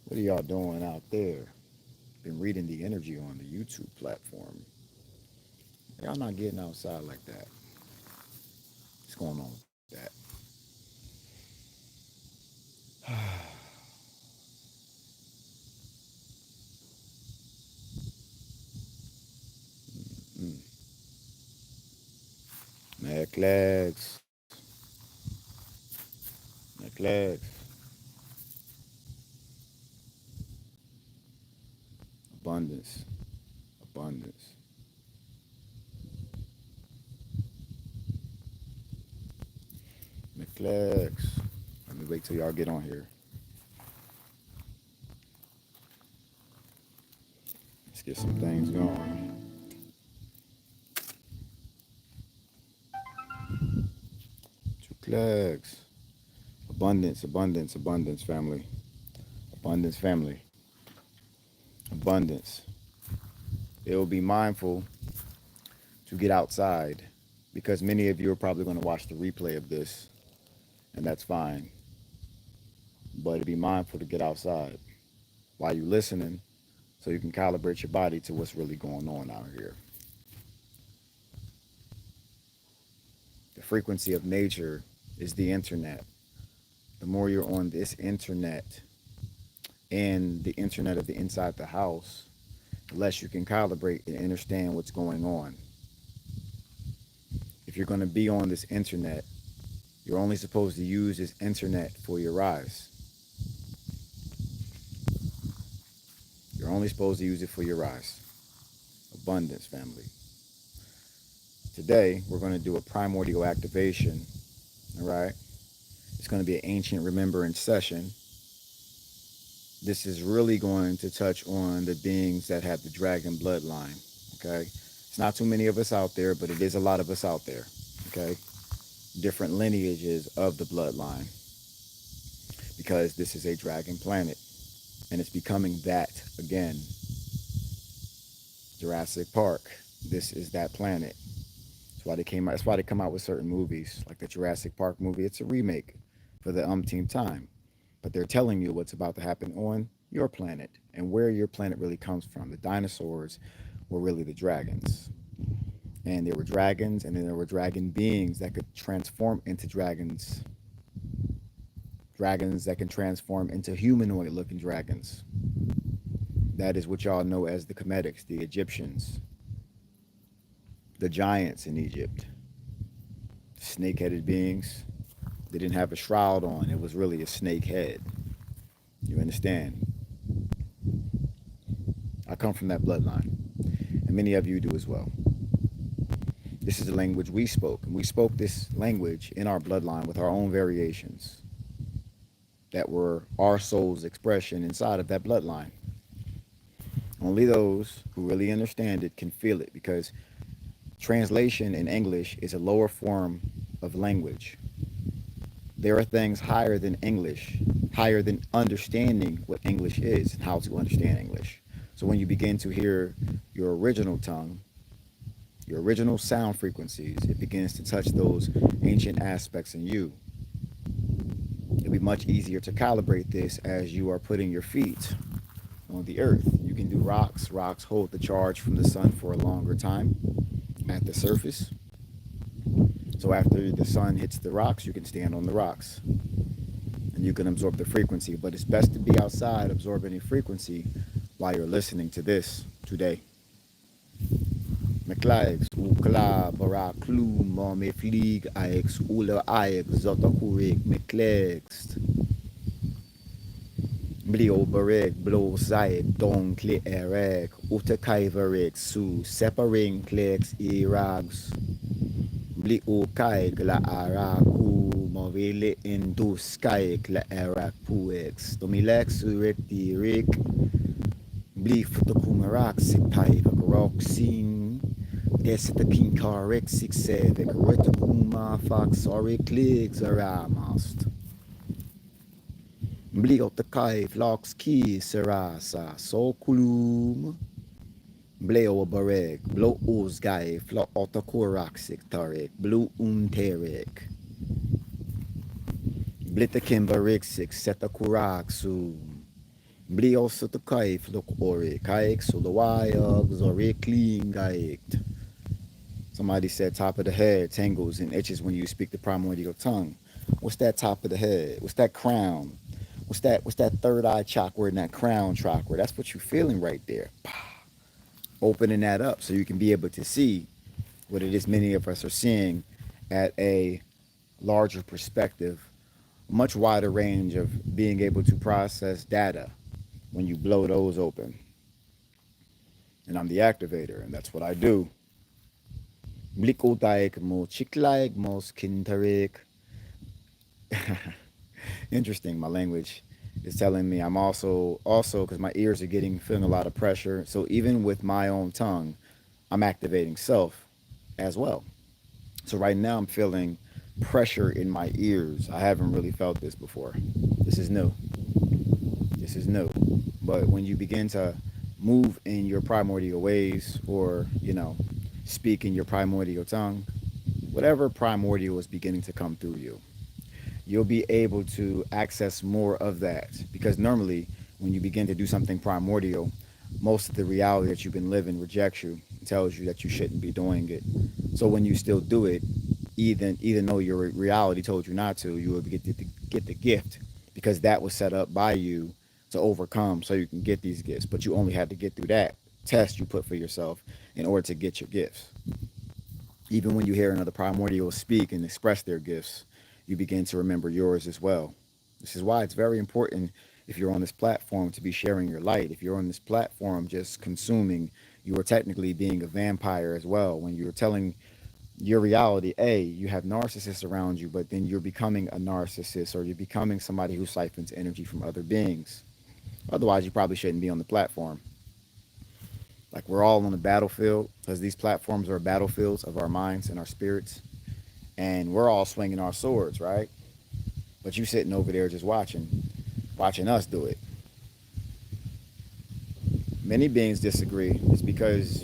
What are y'all doing out there? Been reading the energy on the YouTube platform. Y'all not getting outside like that. What's going on with that? Mm. Necklace. Necklace. Abundance. Abundance. Necklace. Let me wait till y'all get on here. Let's get some things going. Two legs. Abundance, abundance, abundance, family. Abundance, family. Abundance. It will be mindful to get outside because many of you are probably going to watch the replay of this, and that's fine. But be mindful to get outside while you're listening so you can calibrate your body to what's really going on out here. The frequency of nature is the internet. The more you're on this internet and the internet of the inside the house, the less you can calibrate and understand what's going on. If you're going to be on this internet, you're only supposed to use this internet for your eyes. You're only supposed to use it for your eyes. Abundance, family. Today, we're going to do a primordial activation. All right. It's going to be an ancient remembrance session. This is really going to touch on the beings that have the dragon bloodline. Okay. It's not too many of us out there, but it is a lot of us out there. Okay. Different lineages of the bloodline because this is a dragon planet and it's becoming that again. Jurassic Park. This is that planet. That's why they came out. That's why they come out with certain movies like the Jurassic Park movie. It's a remake for the umpteenth time, but they're telling you what's about to happen on your planet and where your planet really comes from. The dinosaurs were really the dragons, and there were dragons, and then there were dragon beings that could transform into dragons. Dragons that can transform into humanoid-looking dragons. That is what y'all know as the Cometics, the Egyptians, the giants in Egypt, snake-headed beings. They didn't have a shroud on. It was really a snake head. You understand? I come from that bloodline, and many of you do as well. This is the language we spoke, and we spoke this language in our bloodline with our own variations that were our soul's expression inside of that bloodline. Only those who really understand it can feel it because translation in English is a lower form of language. There are things higher than English, higher than understanding what English is and how to understand English. So when you begin to hear your original tongue, your original sound frequencies, it begins to touch those ancient aspects in you. It'll be much easier to calibrate this as you are putting your feet on the earth. You can do rocks. Rocks hold the charge from the sun for a longer time at the surface. So after the sun hits the rocks, you can stand on the rocks and you can absorb the frequency. But it's best to be outside absorbing a frequency while you're listening to this today. McLegs, Ukla, Baraklu, Mame Fleeg, Ix, Ula, Ix, Zotakurik, McLegs, Blio Barek, Blow Zayek, Don Kle Erek, Utakaivarek, Su, Separating Clicks, Irags, Blio Kaik, La Araku, Movele, Indus Kaik, La Arak Puex, Domilex, Urek, Dirik, Bleef, the Kumarak, Sitai, Roxin, Est the King Karek, 6-7, Retakuma, Fox, Ori Clicks, Aramast. Blio the Kai, Vlogs Key, Serasa, Sokulum, Bleo Barek, Blo Uzgai, Flo Otakoraxik Tarek, Blue Unterek, Blita Kimbarixik, Setakuraksu, Blio Sutukai Fluk Ore Kaik Sulawayag Zore Clean Gaiked. Somebody said top of the head tangles and itches when you speak the primordial tongue. What's that top of the head? What's that crown? What's that third eye chakra and that crown chakra? That's what you're feeling right there. Opening that up so you can be able to see what it is many of us are seeing at a larger perspective, much wider range of being able to process data when you blow those open. And I'm the activator, and that's what I do. Blikotaik mo chiklaik mo skintarik. Interesting, my language is telling me I'm also because my ears are getting feeling a lot of pressure. So even with my own tongue, I'm activating self as well. So right now I'm feeling pressure in my ears. I haven't really felt this before. This is new. This is new. But when you begin to move in your primordial ways or, speak in your primordial tongue, whatever primordial is beginning to come through you, you'll be able to access more of that. Because normally, when you begin to do something primordial, most of the reality that you've been living rejects you, tells you that you shouldn't be doing it. So when you still do it, even though your reality told you not to, you will get the gift because that was set up by you to overcome so you can get these gifts. But you only had to get through that test you put for yourself in order to get your gifts. Even when you hear another primordial speak and express their gifts, you begin to remember yours as well. This is why it's very important if you're on this platform to be sharing your light. If you're on this platform just consuming, you are technically being a vampire as well. When you're telling your reality, you have narcissists around you, but then you're becoming a narcissist or you're becoming somebody who siphons energy from other beings. Otherwise, you probably shouldn't be on the platform. Like we're all on the battlefield because these platforms are battlefields of our minds and our spirits. And we're all swinging our swords, right? But you sitting over there just watching us do it. Many beings disagree. It's because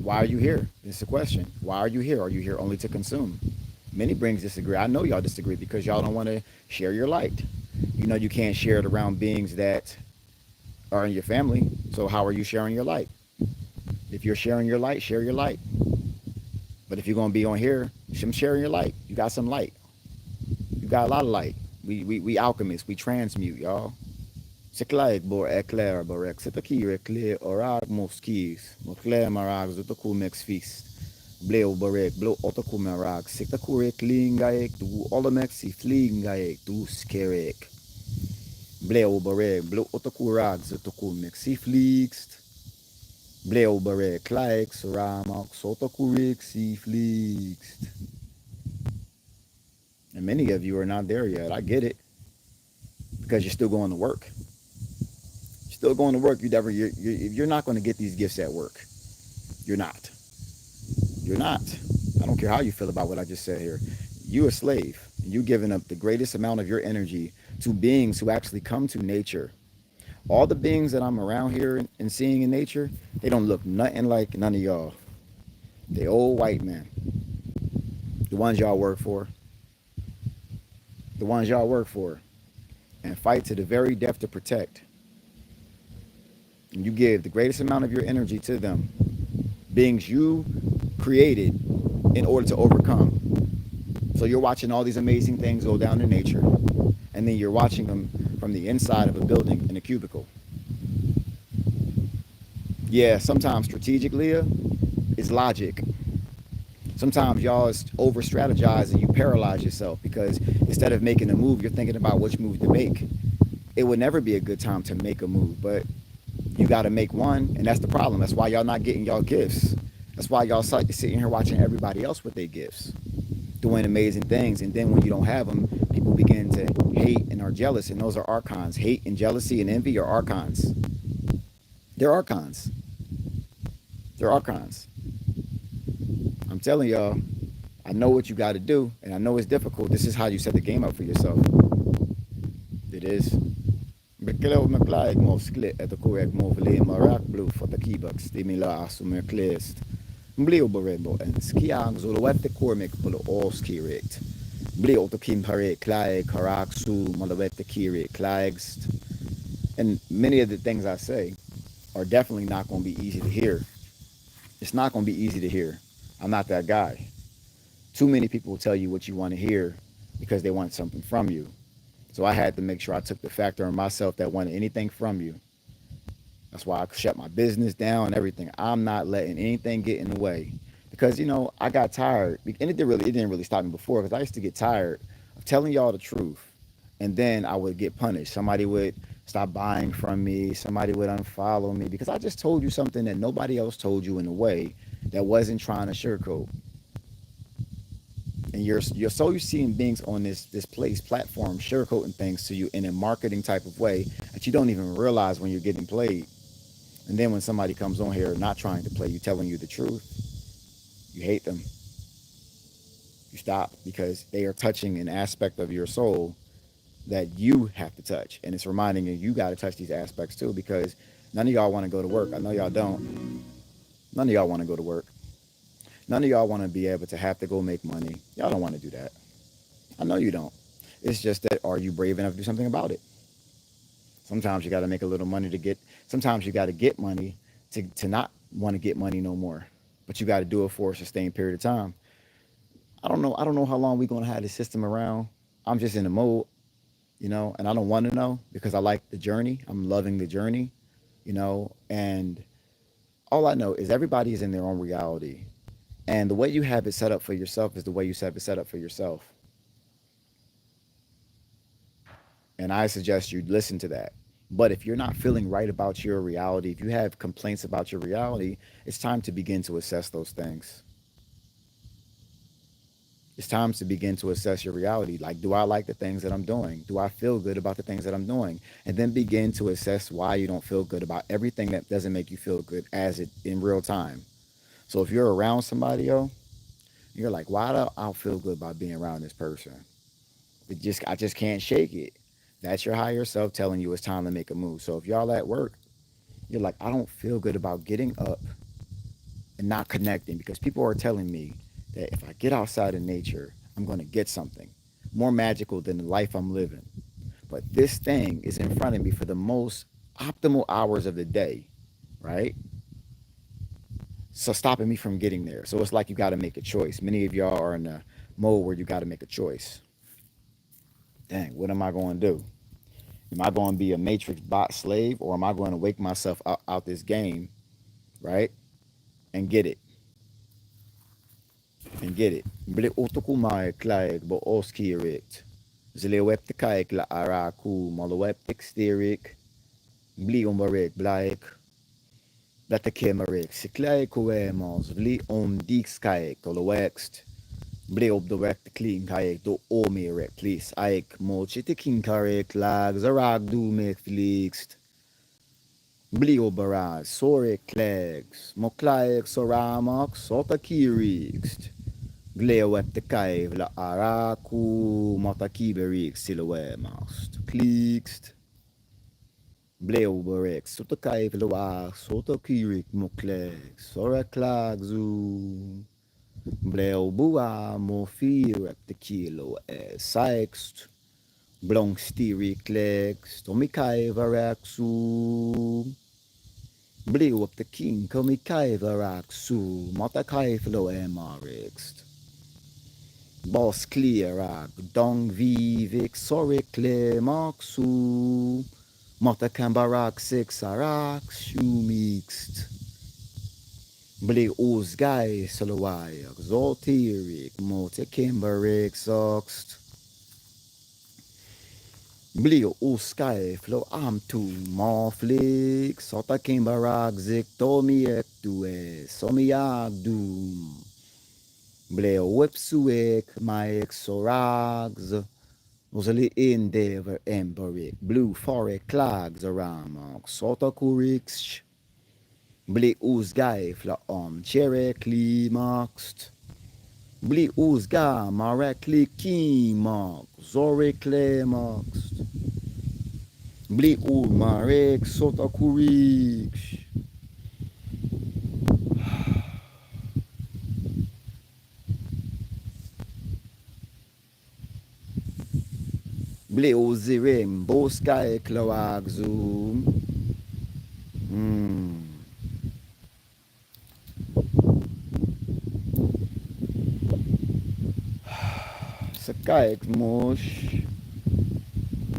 why are you here? It's the question. Why are you here? Are you here only to consume? Many beings disagree. I know y'all disagree because y'all don't want to share your light. You know you can't share it around beings that are in your family. So how are you sharing your light? If you're sharing your light, share your light. But if you're gonna be on here, I'm sharing your light. You got some light. You got a lot of light. We alchemists. We transmute, y'all. Siklaik bor eclair borek sitakir eclair orag moskis. Moclair marag zotaku mex feast. Bleu borek blow otaku marag sitakurek lingaek du olamex si flingaek du skerek. Bleu borek blow otaku rag zotaku mex si fliegst. Bleu borek klaik soramak sotakurek si fliegst. And many of you are not there yet. I get it. Because you're still going to work. You're still going to work. You're not going to get these gifts at work. You're not. You're not. I don't care how you feel about what I just said here. You're a slave. You're giving up the greatest amount of your energy to beings who actually come to nature. All the beings that I'm around here and seeing in nature, they don't look nothing like none of y'all. They old white men. The ones y'all work for. The ones y'all work for. And fight to the very death to protect. And you give the greatest amount of your energy to them, beings you created in order to overcome. So you're watching all these amazing things go down in nature, and then you're watching them from the inside of a building in a cubicle. Yeah, sometimes strategic, Leah, is logic. Sometimes y'all is over strategize and you paralyze yourself because instead of making a move, you're thinking about which move to make. It would never be a good time to make a move, but you got to make one, and that's the problem. That's why y'all not getting y'all gifts. That's why y'all sitting here watching everybody else with their gifts, doing amazing things, and then when you don't have them, people begin to hate and are jealous, and those are archons. Hate and jealousy and envy are archons. They're archons. They're archons. I'm telling y'all, I know what you got to do, and I know it's difficult. This is how you set the game up for yourself. It is. Beklev McLeod mov sklit at the correct move le marak blue for the keybox. De mila asumer clearest. Bleo borebo and skiang zolowet the cormic pull all skirect. Bleo to kim pare clay karak su malawet the kirik clagst. And many of the things I say are definitely not going to be easy to hear. It's not going to be easy to hear. I'm not that guy. Too many people will tell you what you want to hear because they want something from you. So I had to make sure I took the factor in myself that wanted anything from you. That's why I shut my business down and everything. I'm not letting anything get in the way because I got tired, and it didn't really stop me before because I used to get tired of telling y'all the truth, and then I would get punished. Somebody would stop buying from me. Somebody would unfollow me because I just told you something that nobody else told you in a way that wasn't trying to sugarcoat. And you're so used to seeing beings on this place platform sugarcoating things to you in a marketing type of way that you don't even realize when you're getting played. And then when somebody comes on here not trying to play you, telling you the truth, you hate them. You stop because they are touching an aspect of your soul that you have to touch. And it's reminding you got to touch these aspects too because none of y'all want to go to work. I know y'all don't. None of y'all want to go to work. None of y'all want to be able to have to go make money. Y'all don't want to do that. I know you don't. It's just that are you brave enough to do something about it? Sometimes you got to make a little money to get, sometimes you got to get money to not want to get money no more. But you got to do it for a sustained period of time. I don't know how long we're going to have this system around. I'm just in the mode, and I don't want to know because I like the journey. I'm loving the journey, and all I know is everybody is in their own reality. And the way you have it set up for yourself is the way you have it set up for yourself. And I suggest you listen to that. But if you're not feeling right about your reality, if you have complaints about your reality, it's time to begin to assess those things. It's time to begin to assess your reality. Like, do I like the things that I'm doing? Do I feel good about the things that I'm doing? And then begin to assess why you don't feel good about everything that doesn't make you feel good as it in real time. So if you're around somebody, you're like, why do I feel good about being around this person? I just can't shake it. That's your higher self telling you it's time to make a move. So if y'all at work, you're like, I don't feel good about getting up and not connecting because people are telling me that if I get outside in nature, I'm going to get something more magical than the life I'm living. But this thing is in front of me for the most optimal hours of the day, right? So stopping me from getting there. So it's like you got to make a choice. Many of y'all are in a mode where you got to make a choice. Dang, what am I going to do? Am I going to be a matrix bot slave or am I going to wake myself out this game, right? And get it. En get it. Bli utukumai klaik bo oskirik. Zile weptikaik la araku malo weptikstirik. Bli umarik blaik. Bata kemarik. Siklai kuemos. Vli dikskaik to the wext. Bli op de wekte clean kaik do omirek please. Aik mo chitikin karik lag zarag do mek flikst. Blio baraj, sorek klegs, moklaek soramak, sotakirikst. Gleo eptekaiv la araku matakiberik silowemast. Klikst. Bleo barek, sotakaiv loa, sotakirik mokleg, soraklagzu. Bleo bua mofir eptekilo e saikst. Blong stirik legs, tomikaiv araksu. Blew up the king, komikaivaraksu, matakaiflo emarikst. Boss clearak, dong vivik, sorikle maksu. Matakambarak six arak, shumikst. Ble uzgai solowayak, zoltirik, motakimbarik soxt. Blio uskai flo am tu morflik sota kimbarak zik tomi ek due somiak doom. Bleo wipsuik maek sorags Rosali endeavor emberik blue forek klags aramak sota kuriksh. Ble usgai flo chere klimakst. Bli uzga marekli kimak zore klemakst. Bli marek sotakurik. Ble ozirem, boska ekloag zoom. Hmm. Sakaik mush.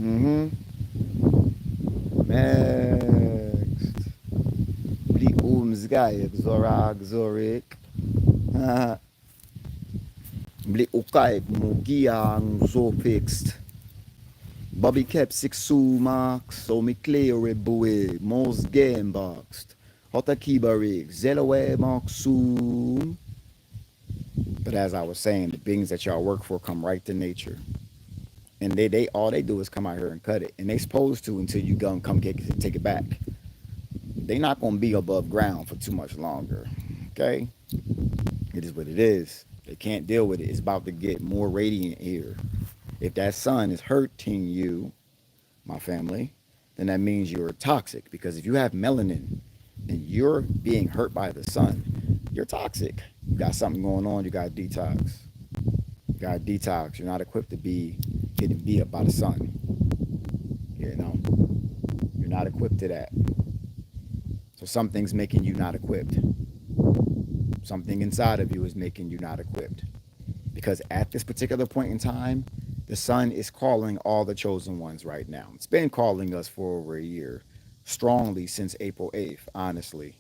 Mm-hmm. Next. Ble umzgaik zorag zorik. Ble ukaik mugiang zopikst. Bobby kept six sumax, so me clear boy, most game boxed. Hota kibarig, zelawe soon. But as I was saying, the beings that y'all work for come right to nature. And they all they do is come out here and cut it. And they supposed to until you go and come take it back. They not gonna be above ground for too much longer. Okay? It is what it is. They can't deal with it. It's about to get more radiant here. If that sun is hurting you, my family, then that means you're toxic. Because if you have melanin and you're being hurt by the sun, you're toxic. You got something going on. You got detox. You got detox. You're not equipped to be getting beat up by the sun. You know, you're not equipped to that. So something's making you not equipped. Something inside of you is making you not equipped. Because at this particular point in time, the sun is calling all the chosen ones right now. It's been calling us for over a year, strongly since April 8th, honestly.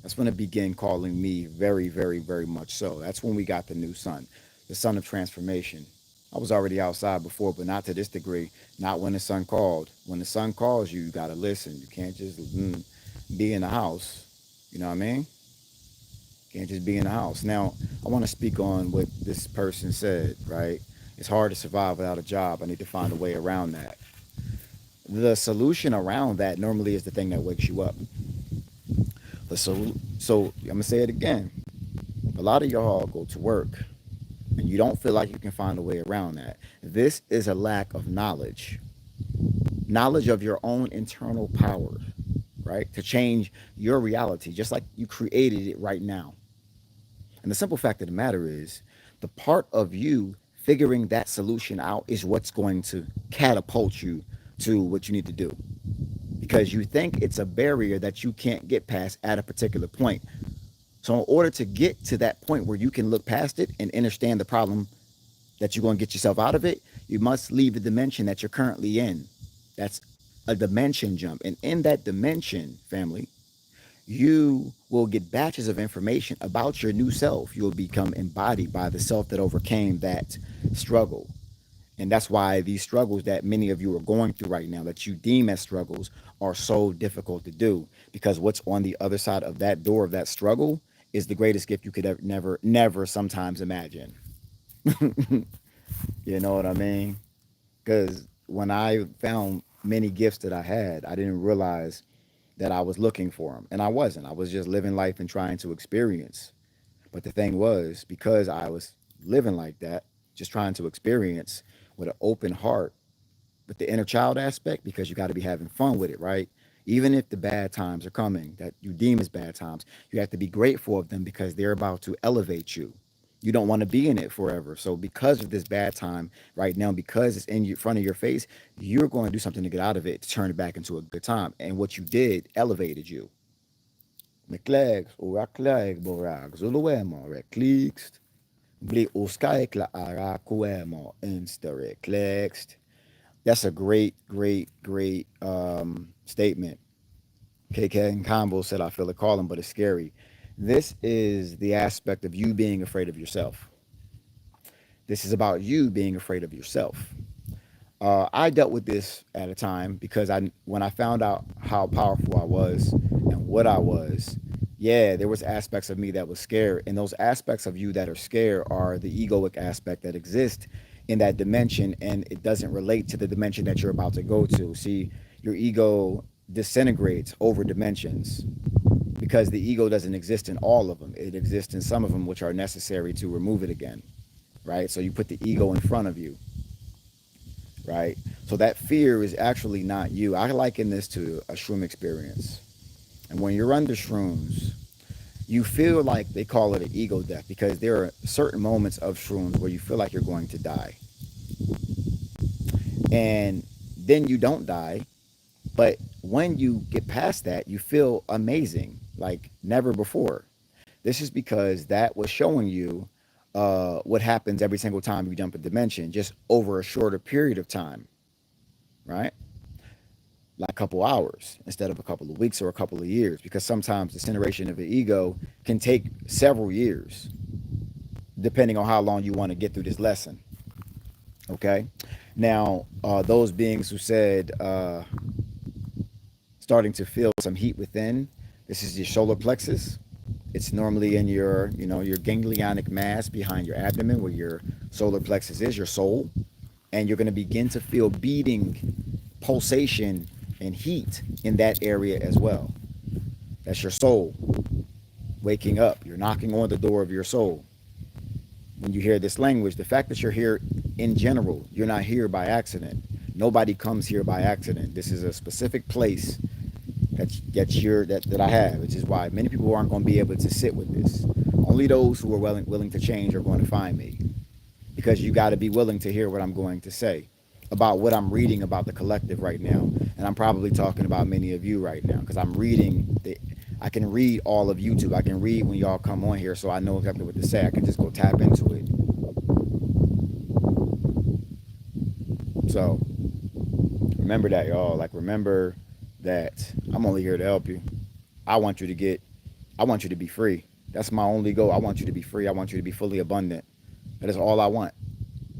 That's when it began calling me very, very, very much so. That's when we got the new sun, the sun of transformation. I was already outside before, but not to this degree. Not when the sun called. When the sun calls you, you got to listen. You can't just be in the house. You know what I mean? Can't just be in the house. Now, I want to speak on what this person said, right? It's hard to survive without a job. I need to find a way around that. The solution around that normally is the thing that wakes you up. So I'm going to say it again. A lot of y'all go to work and you don't feel like you can find a way around that. This is a lack of knowledge of your own internal power, right? To change your reality, just like you created it right now. And the simple fact of the matter is, the part of you figuring that solution out is what's going to catapult you to what you need to do. Because you think it's a barrier that you can't get past at a particular point. So, in order to get to that point where you can look past it and understand the problem that you're going to get yourself out of it, you must leave the dimension that you're currently in. That's a dimension jump. And in that dimension, family, you will get batches of information about your new self. You'll become embodied by the self that overcame that struggle. And that's why these struggles that many of you are going through right now, that you deem as struggles, are so difficult to do. Because what's on the other side of that door of that struggle is the greatest gift you could ever, never sometimes imagine. You know what I mean? Because when I found many gifts that I had, I didn't realize that I was looking for them. And I wasn't. I was just living life and trying to experience. But the thing was, because I was living like that, just trying to experience with an open heart, with the inner child aspect, because you got to be having fun with it, right? Even if the bad times are coming that you deem as bad times, you have to be grateful of them because they're about to elevate you. You don't want to be in it forever. So, because of this bad time right now, because it's in front of your face, you're going to do something to get out of it to turn it back into a good time. And what you did elevated you. McLegs, Orakleg, Borag, Zuluemo, Rekligst, Bli Oskaikla Arakuemo, Instareklegst. That's a great, great, great statement. KK and Combo said, I feel it calling, but it's scary. This is the aspect of you being afraid of yourself. This is about you being afraid of yourself. I dealt with this at a time because when I found out how powerful I was and what I was, yeah, there was aspects of me that was scared, and those aspects of you that are scared are the egoic aspect that exists in that dimension, and it doesn't relate to the dimension that you're about to go to. See, your ego disintegrates over dimensions because the ego doesn't exist in all of them. It exists in some of them, which are necessary to remove it again, right? So you put the ego in front of you, right? So that fear is actually not you. I liken this to a shroom experience. And when you're under shrooms, you feel like they call it an ego death because there are certain moments of shrooms where you feel like you're going to die. And then you don't die. But when you get past that, you feel amazing like never before. This is because that was showing you what happens every single time you jump a dimension, just over a shorter period of time, right? Like a couple hours instead of a couple of weeks or a couple of years, because sometimes the disintegration of the ego can take several years, depending on how long you want to get through this lesson. Okay. Now, those beings who said starting to feel some heat within, this is your solar plexus. It's normally in your, your ganglionic mass behind your abdomen, where your solar plexus is, your soul, and you're going to begin to feel beating, pulsation, and heat in that area as well. That's your soul waking up. You're knocking on the door of your soul. When you hear this language, the fact that you're here in general, you're not here by accident. Nobody comes here by accident. This is a specific place that I have, which is why many people aren't going to be able to sit with this. Only those who are willing to change are going to find me, because you got to be willing to hear what I'm going to say about what I'm reading about the collective right now. And I'm probably talking about many of you right now, because I can read all of YouTube. I can read when y'all come on here, so I know exactly what to say. I can just go tap into it. So remember that, y'all. Like, remember that I'm only here to help you. I want you to get, I want you to be free. That's my only goal. I want you to be free. I want you to be fully abundant. That is all I want,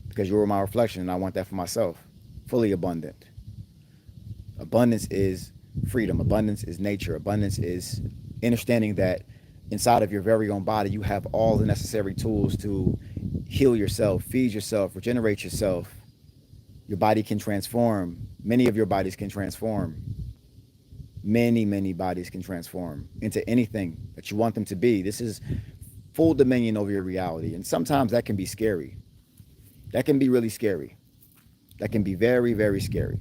because you are my reflection, and I want that for myself. Fully abundant. Abundance is freedom. Abundance is nature. Abundance is understanding that inside of your very own body, you have all the necessary tools to heal yourself, feed yourself, regenerate yourself. Your body can transform. Many of your bodies can transform. Many bodies can transform into anything that you want them to be. This is full dominion over your reality. And sometimes that can be scary. That can be really scary. That can be very scary,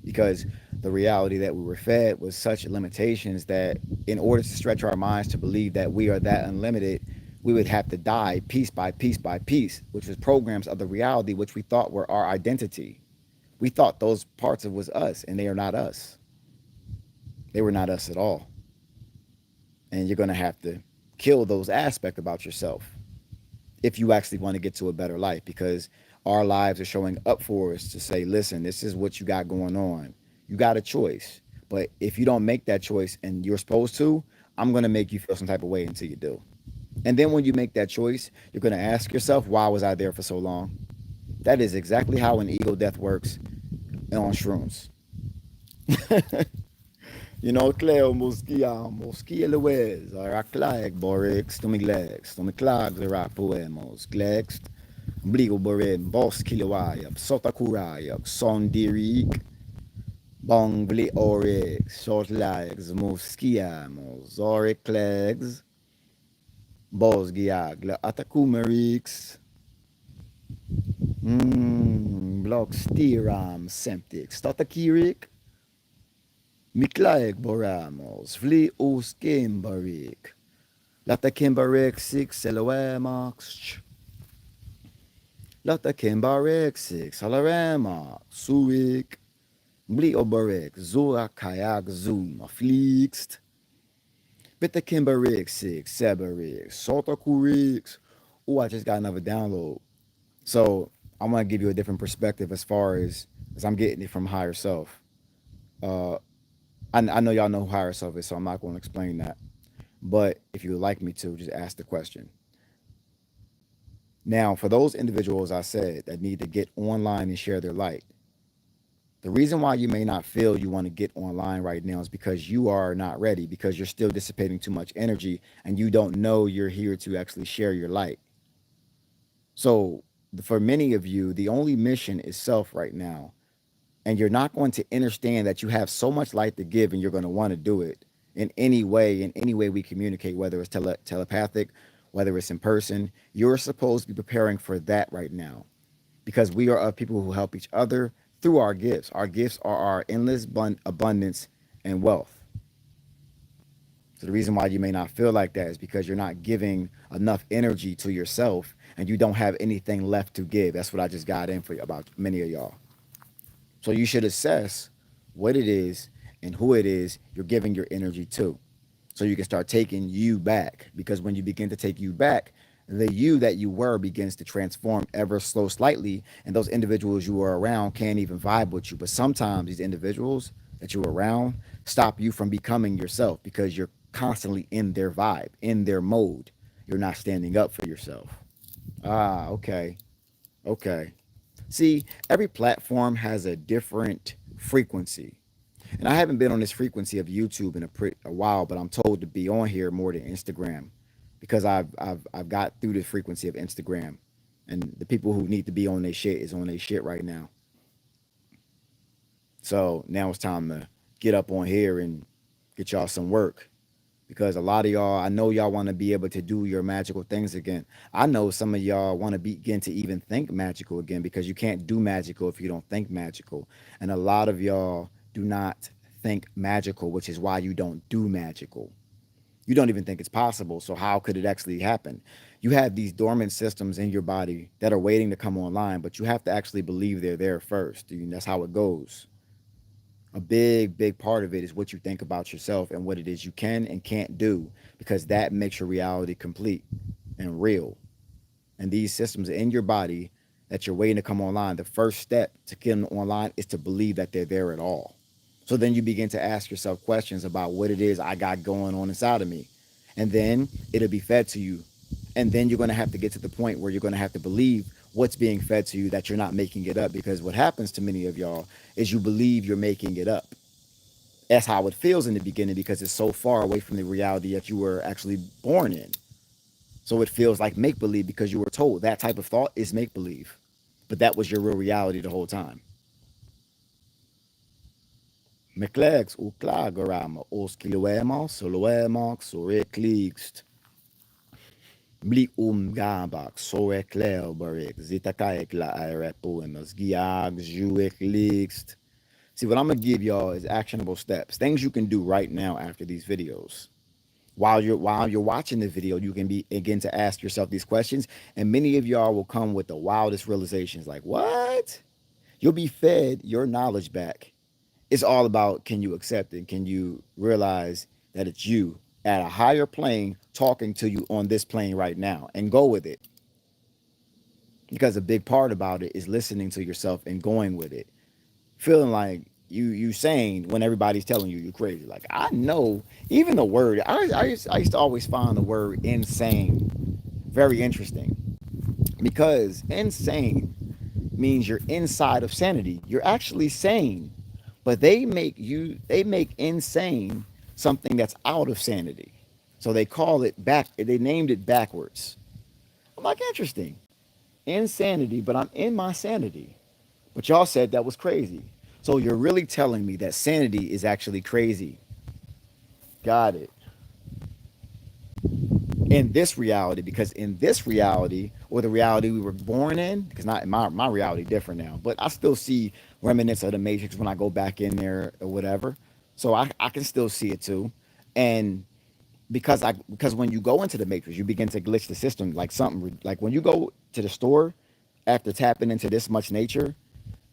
because the reality that we were fed was such limitations that in order to stretch our minds to believe that we are that unlimited, we would have to die piece by piece by piece, which was programs of the reality which we thought were our identity. We thought those parts of was us, and they are not us. They were not us at all. And you're going to have to kill those aspects about yourself if you actually want to get to a better life, because our lives are showing up for us to say, listen, this is what you got going on. You got a choice. But if you don't make that choice, and you're supposed to, I'm going to make you feel some type of way until you do. And then when you make that choice, you're going to ask yourself, why was I there for so long? That is exactly how an ego death works on shrooms. Cleo moskia lewes, a clag borix, to me legs, to me clags, the rap poemos, glext, bligo borim, bos kilowaya, sotakuraya, son dirik, bongli orix, short legs, moskiamos, oric legs, bos giag, atakumerix, block stiram, septic, statakirik, Miklaek boramos, vli us kimbarik. Lata kimbarik six eloemax. Lata kimbarik six alaremax. Suik. Bli obarek zura kayak zoom aflixt. Bita kimbarik six sebarik. Sota kurix. Oh, I just got another download. So I'm gonna give you a different perspective as I'm getting it from higher self. Uh, I know y'all know who higher self is, so I'm not going to explain that. But if you would like me to, just ask the question. Now, for those individuals I said that need to get online and share their light, the reason why you may not feel you want to get online right now is because you are not ready, because you're still dissipating too much energy and you don't know you're here to actually share your light. So, for many of you, the only mission is self right now. And you're not going to understand that you have so much light to give, and you're going to want to do it in any way we communicate, whether it's telepathic, whether it's in person. You're supposed to be preparing for that right now, because we are of people who help each other through our gifts. Our gifts are our endless abundance and wealth. So the reason why you may not feel like that is because you're not giving enough energy to yourself, and you don't have anything left to give. That's what I just got in for you about many of y'all. So you should assess what it is and who it is you're giving your energy to. So you can start taking you back. Because when you begin to take you back, the you that you were begins to transform ever slow slightly. And those individuals you are around can't even vibe with you. But sometimes these individuals that you're around stop you from becoming yourself because you're constantly in their vibe, in their mode. You're not standing up for yourself. Ah, okay. Okay. See, every platform has a different frequency. And I haven't been on this frequency of YouTube in a while, but I'm told to be on here more than Instagram because I've got through the frequency of Instagram. And the people who need to be on their shit is on their shit right now. So now it's time to get up on here and get y'all some work because a lot of y'all, I know y'all want to be able to do your magical things again. I know some of y'all want to begin to even think magical again because you can't do magical if you don't think magical. And a lot of y'all do not think magical, which is why you don't do magical. You don't even think it's possible. So how could it actually happen? You have these dormant systems in your body that are waiting to come online, but you have to actually believe they're there first. I mean, that's how it goes. A big part of it is what you think about yourself and what it is you can and can't do because that makes your reality complete and real. And these systems in your body that you're waiting to come online, the first step to get them online is to believe that they're there at all. So then you begin to ask yourself questions about what it is I got going on inside of me. And then it'll be fed to you. And then you're going to have to get to the point where you're going to have to believe what's being fed to you, that you're not making it up. Because what happens to many of y'all is you believe you're making it up. That's how it feels in the beginning because it's so far away from the reality that you were actually born in. So it feels like make believe because you were told that type of thought is make believe. But that was your real reality the whole time. McLegs uklagorama oskiluema soloema sorekligst. Bli gabak soreklelbarik zitakaek la irepoemas giag juekligst. See, what I'm gonna give y'all is actionable steps, things you can do right now after these videos. While you're watching the video, you can begin to ask yourself these questions, and many of y'all will come with the wildest realizations. Like, what? You'll be fed your knowledge back. It's all about can you accept it? Can you realize that it's you at a higher plane talking to you on this plane right now, and go with it? Because a big part about it is listening to yourself and going with it, feeling like you sane when everybody's telling you you're crazy. Like I know even the word I used to always find the word insane very interesting because insane means you're inside of sanity. You're actually sane, but they make insane something that's out of sanity. So they call it back. They named it backwards. I'm like interesting, insanity, but I'm in my sanity. But y'all said that was crazy. So you're really telling me that sanity is actually crazy. Got it. In this reality, because in this reality, or the reality we were born in, because not my reality different now, but I still see remnants of the matrix when I go back in there or whatever. So I can still see it too. And because when you go into the matrix, you begin to glitch the system like something like when you go to the store after tapping into this much nature,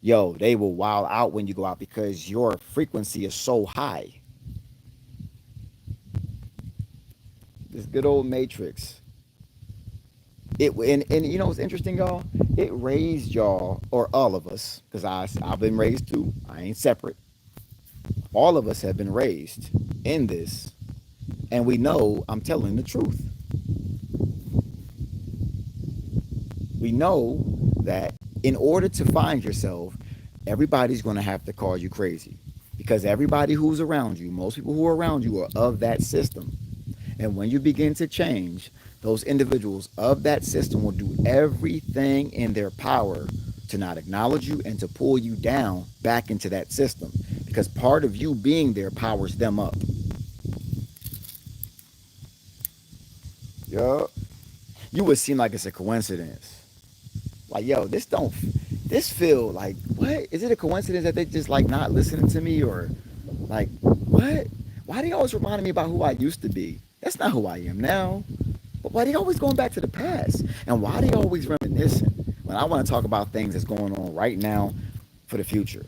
yo, they will wild out when you go out because your frequency is so high. This good old matrix. And you know what's interesting, y'all? It raised y'all or all of us, because I've been raised too. I ain't separate. All of us have been raised in this, and we know I'm telling the truth. We know that in order to find yourself, everybody's going to have to call you crazy because everybody who's around you, most people who are around you are of that system. And when you begin to change, those individuals of that system will do everything in their power to not acknowledge you and to pull you down back into that system because part of you being there powers them up. Yup. You would seem like it's a coincidence. Like, yo, this feel like, what? Is it a coincidence that they just like not listening to me or like, what? Why do you always remind me about who I used to be? That's not who I am now. But why are they always going back to the past? And why are they always reminiscing? When I want to talk about things that's going on right now for the future,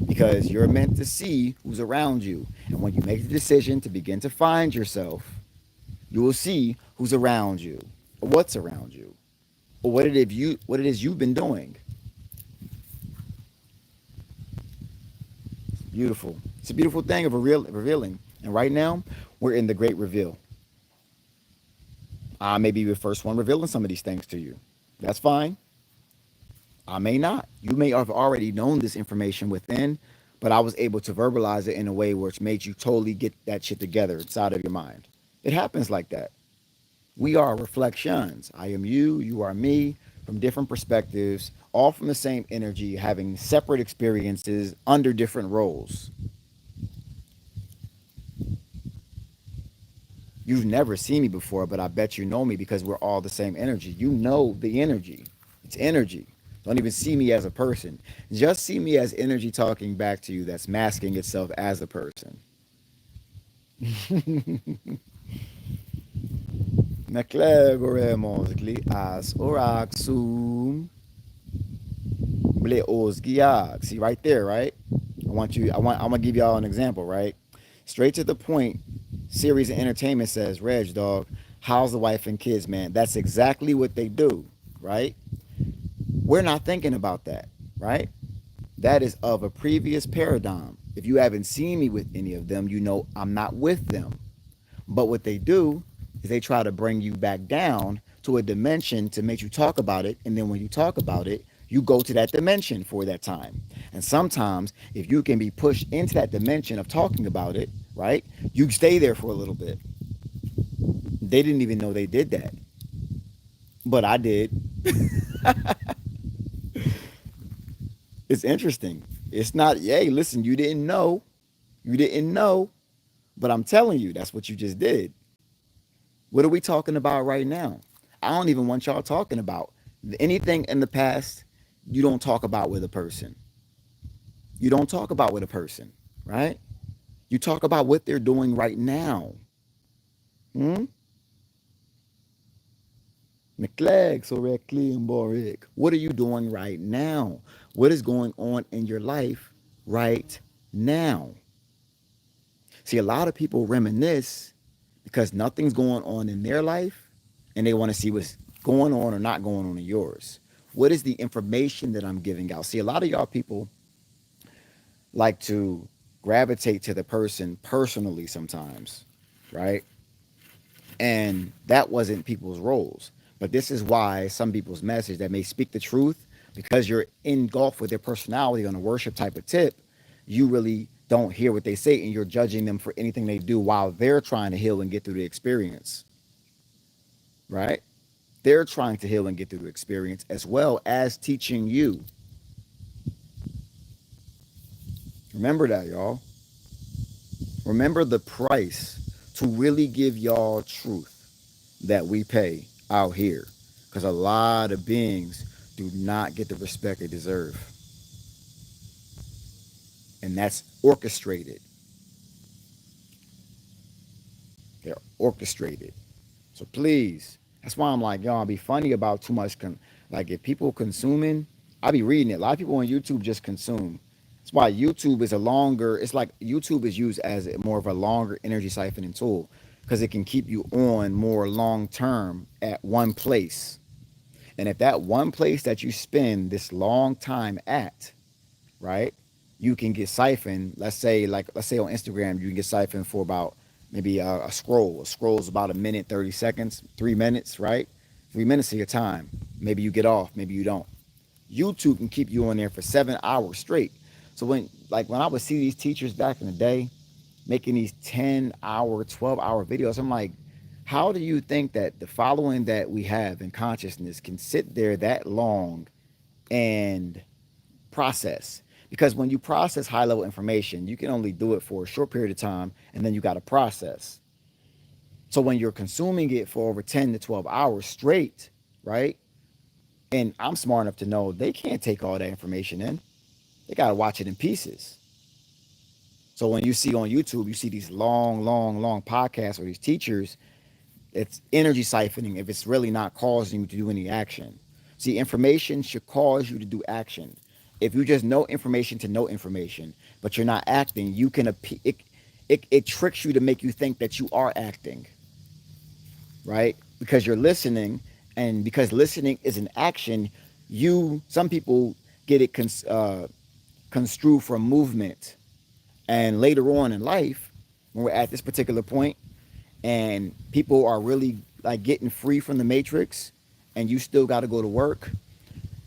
because you're meant to see who's around you. And when you make the decision to begin to find yourself, you will see who's around you, or what's around you, or what it is you've been doing. Beautiful. It's a beautiful thing of revealing. And right now, we're in the great reveal. I may be the first one revealing some of these things to you. That's fine. I may not. You may have already known this information within, but I was able to verbalize it in a way which made you totally get that shit together inside of your mind. It happens like that. We are reflections. I am you, you are me, from different perspectives, all from the same energy, having separate experiences under different roles. You've never seen me before, but I bet you know me because we're all the same energy. You know the energy. It's energy. Don't even see me as a person. Just see me as energy talking back to you that's masking itself as a person. Nakleboremos as oraxum ble osgiag. See right there, right? I'm gonna give y'all an example, right? Straight to the point. Series of Entertainment says, Reg, dog, how's the wife and kids, man? That's exactly what they do, right? We're not thinking about that, right? That is of a previous paradigm. If you haven't seen me with any of them, you know I'm not with them. But what they do is they try to bring you back down to a dimension to make you talk about it. And then when you talk about it, you go to that dimension for that time. And sometimes, if you can be pushed into that dimension of talking about it, right, you stay there for a little bit. They didn't even know they did that. But I did. It's interesting. It's not, hey, listen, you didn't know. You didn't know. But I'm telling you, that's what you just did. What are we talking about right now? I don't even want y'all talking about anything in the past. You don't talk about with a person. You don't talk about with a person, right? You talk about what they're doing right now. Hmm? Neglect, correctly, and boric. What are you doing right now? What is going on in your life right now? See, a lot of people reminisce because nothing's going on in their life and they want to see what's going on or not going on in yours. What is the information that I'm giving out? See, a lot of y'all people like to gravitate to the person personally sometimes, right? And that wasn't people's roles. But this is why some people's message that may speak the truth, because you're engulfed with their personality on a worship type of tip, you really don't hear what they say and you're judging them for anything they do while they're trying to heal and get through the experience, right? They're trying to heal and get through the experience as well as teaching you. Remember that, y'all. Remember the price to really give y'all truth that we pay out here. Because a lot of beings do not get the respect they deserve. And that's orchestrated. They're orchestrated. So please, that's why I'm like, y'all, be funny about too much. Like if people consuming, I be reading it. A lot of people on YouTube just consume. That's why YouTube is a longer, it's like YouTube is used as more of a longer energy siphoning tool because it can keep you on more long term at one place. And if that one place that you spend this long time at, right, you can get siphoned. Let's say on Instagram, you can get siphoned for about maybe a scroll. A scroll is about a minute, 30 seconds, 3 minutes, right? 3 minutes of your time. Maybe you get off, maybe you don't. YouTube can keep you on there for 7 hours straight. So when I would see these teachers back in the day making these 10-hour, 12-hour videos, I'm like, how do you think that the following that we have in consciousness can sit there that long and process? Because when you process high level information, you can only do it for a short period of time and then you got to process. So when you're consuming it for over 10 to 12 hours straight, right? And I'm smart enough to know they can't take all that information in. They got to watch it in pieces. So when you see on YouTube, you see these long, long, long podcasts or these teachers, it's energy siphoning if it's really not causing you to do any action. See, information should cause you to do action. If you just know information to know information, but you're not acting, you can it tricks you to make you think that you are acting, right? Because you're listening, and because listening is an action, some people get it construed from movement, and later on in life, when we're at this particular point, and people are really like getting free from the matrix, and you still got to go to work,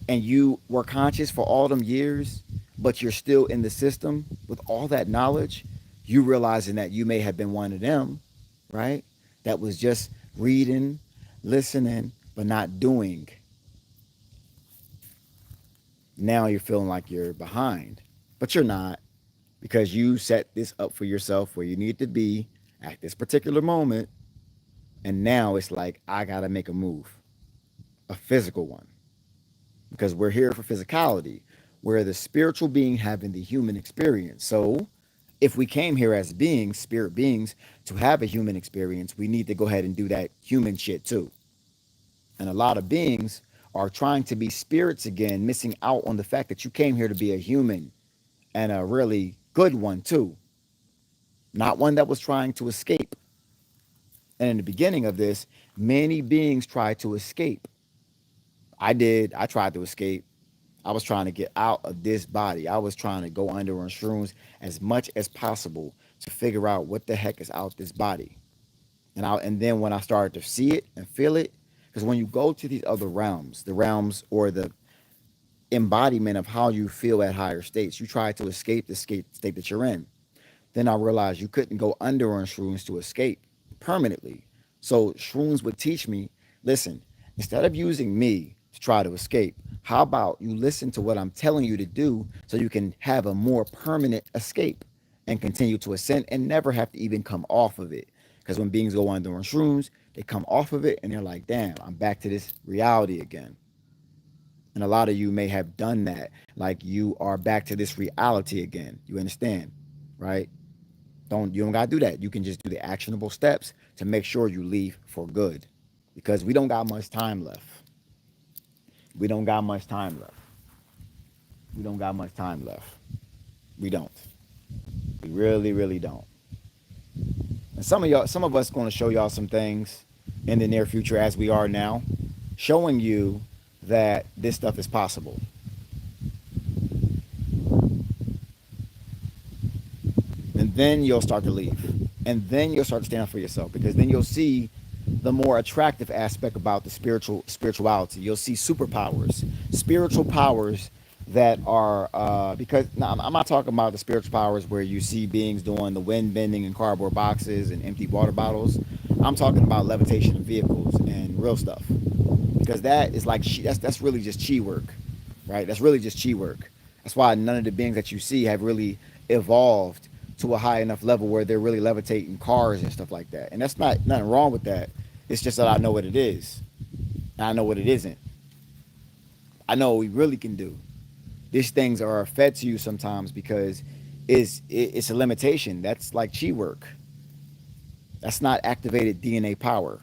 and you were conscious for all them years, but you're still in the system with all that knowledge, you realizing that you may have been one of them, right? That was just reading, listening, but not doing. Now you're feeling like you're behind, but you're not, because you set this up for yourself where you need to be at this particular moment. And now it's like, I got to make a move, a physical one, because we're here for physicality. We're the spiritual being having the human experience. So if we came here as beings, spirit beings, to have a human experience, we need to go ahead and do that human shit too. And a lot of beings are trying to be spirits again, missing out on the fact that you came here to be a human, and a really good one too. Not one that was trying to escape. And in the beginning of this, many beings tried to escape. I did. I tried to escape. I was trying to get out of this body. I was trying to go under on shrooms as much as possible to figure out what the heck is out this body. And then when I started to see it and feel it, because when you go to these other realms, the realms or the embodiment of how you feel at higher states, you try to escape the state that you're in. Then I realized you couldn't go under on shrooms to escape permanently. So shrooms would teach me, listen, instead of using me to try to escape, how about you listen to what I'm telling you to do so you can have a more permanent escape and continue to ascend and never have to even come off of it. Because when beings go under on shrooms, they come off of it and they're like, damn, I'm back to this reality again. And a lot of you may have done that. Like, you are back to this reality again. You understand, right? You don't gotta do that. You can just do the actionable steps to make sure you leave for good. Because we don't got much time left. We don't got much time left. We don't got much time left. We don't. We really, really don't. And some of us gonna show y'all some things in the near future as we are now, showing you that this stuff is possible. And then you'll start to leave. And then you'll start to stand up for yourself, because then you'll see the more attractive aspect about the spirituality. You'll see superpowers, spiritual powers that are because now I'm not talking about the spiritual powers where you see beings doing the wind bending in cardboard boxes and empty water bottles. I'm talking about levitation of vehicles and real stuff, because that is like that's really just chi work, right? That's really just chi work. That's why none of the beings that you see have really evolved to a high enough level where they're really levitating cars and stuff like that. And that's not nothing wrong with that. It's just that I know what it is, and I know what it isn't. I know what we really can do. These things are fed to you sometimes because it's a limitation. That's like chi work. That's not activated DNA power.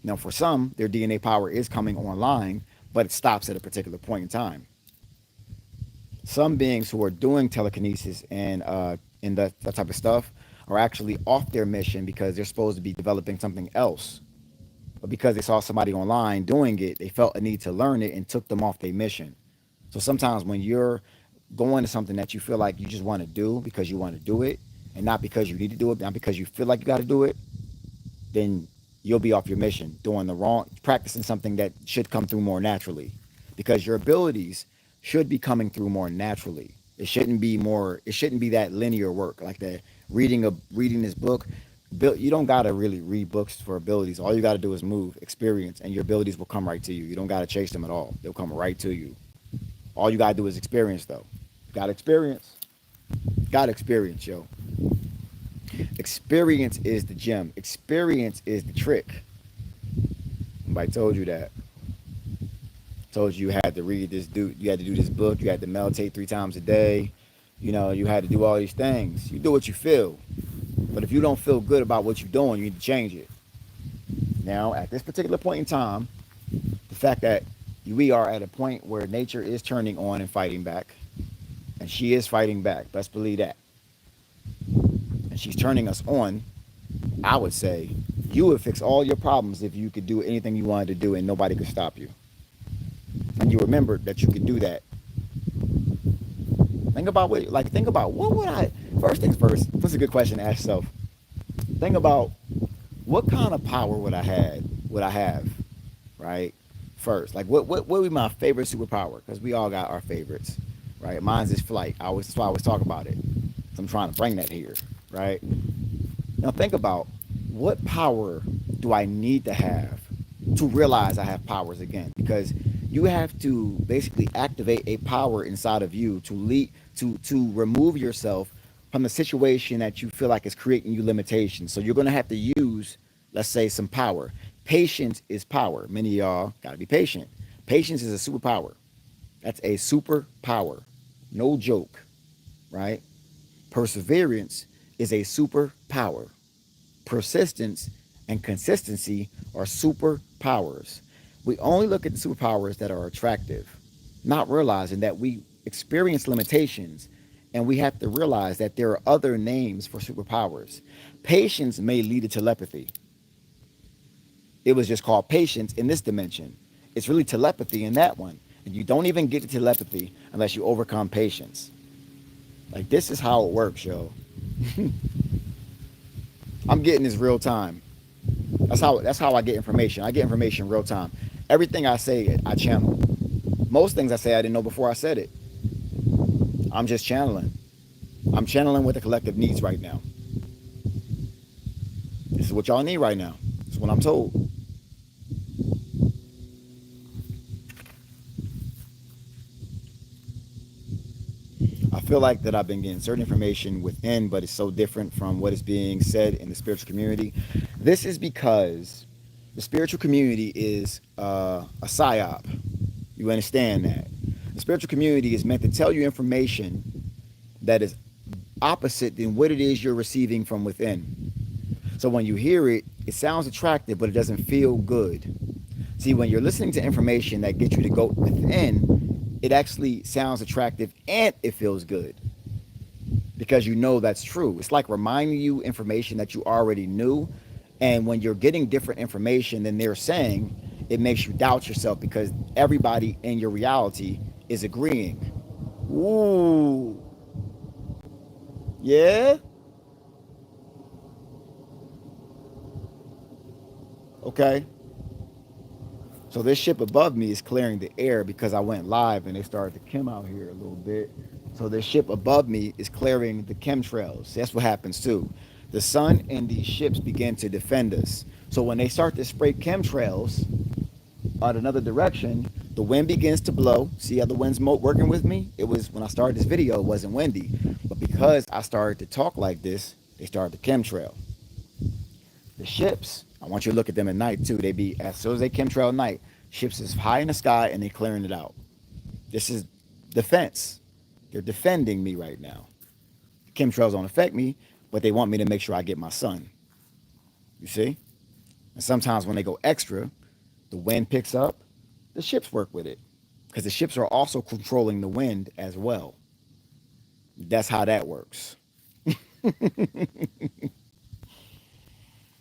Now, for some, their DNA power is coming online, but it stops at a particular point in time. Some beings who are doing telekinesis and that type of stuff are actually off their mission because they're supposed to be developing something else. But because they saw somebody online doing it, they felt a need to learn it and took them off their mission. So sometimes when you're going to something that you feel like you just want to do because you want to do it, and not because you need to do it, not because you feel like you got to do it, then you'll be off your mission, doing the wrong, practicing something that should come through more naturally, because your abilities should be coming through more naturally. It shouldn't be that linear work, like the reading this book. You don't got to really read books for abilities. All you got to do is move, experience, and your abilities will come right to you. You don't got to chase them at all. They'll come right to you. All you got to do is experience, though. Got experience. Got experience, yo. Experience is the gem. Experience is the trick. Somebody told you that. Told you had to read this, you had to do this book, you had to meditate 3 times a day. You know, you had to do all these things. You do what you feel. But if you don't feel good about what you're doing, you need to change it. Now, at this particular point in time, the fact that We are at a point where nature is turning on and fighting back, and she is fighting back. Let's believe that. And she's turning us on. I would say you would fix all your problems if you could do anything you wanted to do and nobody could stop you. And you remember that you could do that. Think about what would I, first things first, that's a good question to ask yourself. Think about what kind of power would I have, right? First, like what would be my favorite superpower? Because we all got our favorites, right? Mine's is flight. That's why I always talk about it. So I'm trying to bring that here, right? Now think about what power do I need to have to realize I have powers again? Because you have to basically activate a power inside of you to lead to remove yourself from the situation that you feel like is creating you limitations. So you're going to have to use, let's say, some power. Patience is power. Many of y'all got to be patient. Patience is a superpower. That's a superpower. No joke, right? Perseverance is a superpower. Persistence and consistency are superpowers. We only look at the superpowers that are attractive, not realizing that we experience limitations and we have to realize that there are other names for superpowers. Patience may lead to telepathy. It was just called patience in this dimension. It's really telepathy in that one. And you don't even get to telepathy unless you overcome patience. Like, this is how it works, yo. I'm getting this real time. That's how I get information. I get information real time. Everything I say, I channel. Most things I say, I didn't know before I said it. I'm just channeling. I'm channeling what the collective needs right now. This is what y'all need right now. This is what I'm told. I feel like that I've been getting certain information within, but it's so different from what is being said in the spiritual community. This is because the spiritual community is a psyop. You understand that? The spiritual community is meant to tell you information that is opposite than what it is you're receiving from within. So when you hear it, it sounds attractive, but it doesn't feel good. See, when you're listening to information that gets you to go within, it actually sounds attractive and it feels good because you know that's true. It's like reminding you information that you already knew. And when you're getting different information than they're saying, it makes you doubt yourself because everybody in your reality is agreeing. Ooh, yeah, okay. So this ship above me is clearing the air because I went live and they started to chem out here a little bit. So this ship above me is clearing the chemtrails. That's what happens too. The sun and these ships begin to defend us. So when they start to spray chemtrails out another direction, the wind begins to blow. See how the wind's working with me? It was when I started this video, it wasn't windy. But because I started to talk like this, they started to chemtrail. The ships, I want you to look at them at night too. They be, as soon as they chemtrail at night, ships is high in the sky and they clearing it out. This is defense. They're defending me right now. The chemtrails don't affect me, but they want me to make sure I get my sun. You see? And sometimes when they go extra, the wind picks up, the ships work with it. Because the ships are also controlling the wind as well. That's how that works.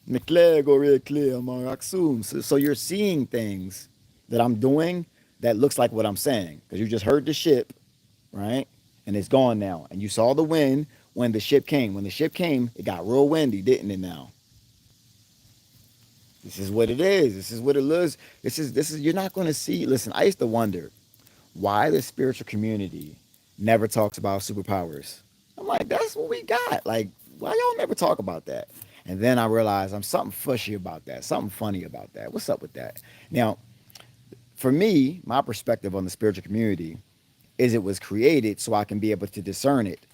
McClare go real clear, Maraksum. So you're seeing things that I'm doing that looks like what I'm saying. Because you just heard the ship, right? And it's gone now. And you saw the wind when the ship came. When the ship came, it got real windy, didn't it now? This is what it is. This is what it is. This is you're not going to see. Listen, I used to wonder why the spiritual community never talks about superpowers. I'm like, that's what we got. Like, why y'all never talk about that? And then I realized I'm something fushy about that, something funny about that. What's up with that? Now, for me, my perspective on the spiritual community is it was created so I can be able to discern it.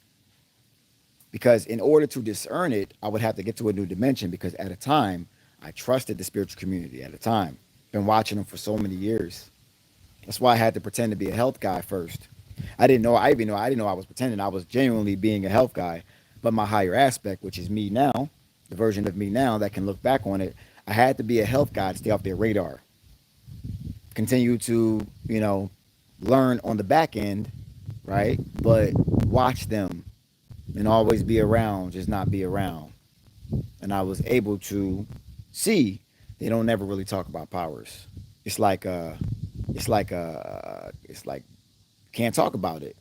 Because in order to discern it, I would have to get to a new dimension because at a time, I trusted the spiritual community at a time. Been watching them for so many years. That's why I had to pretend to be a health guy first. I didn't know I was pretending. I was genuinely being a health guy. But my higher aspect, which is me now, the version of me now that can look back on it, I had to be a health guy to stay off their radar. continue to, learn on the back end, right? But watch them and always be around, just not be around. And I was able to see they don't never really talk about powers. It's like it's like can't talk about it,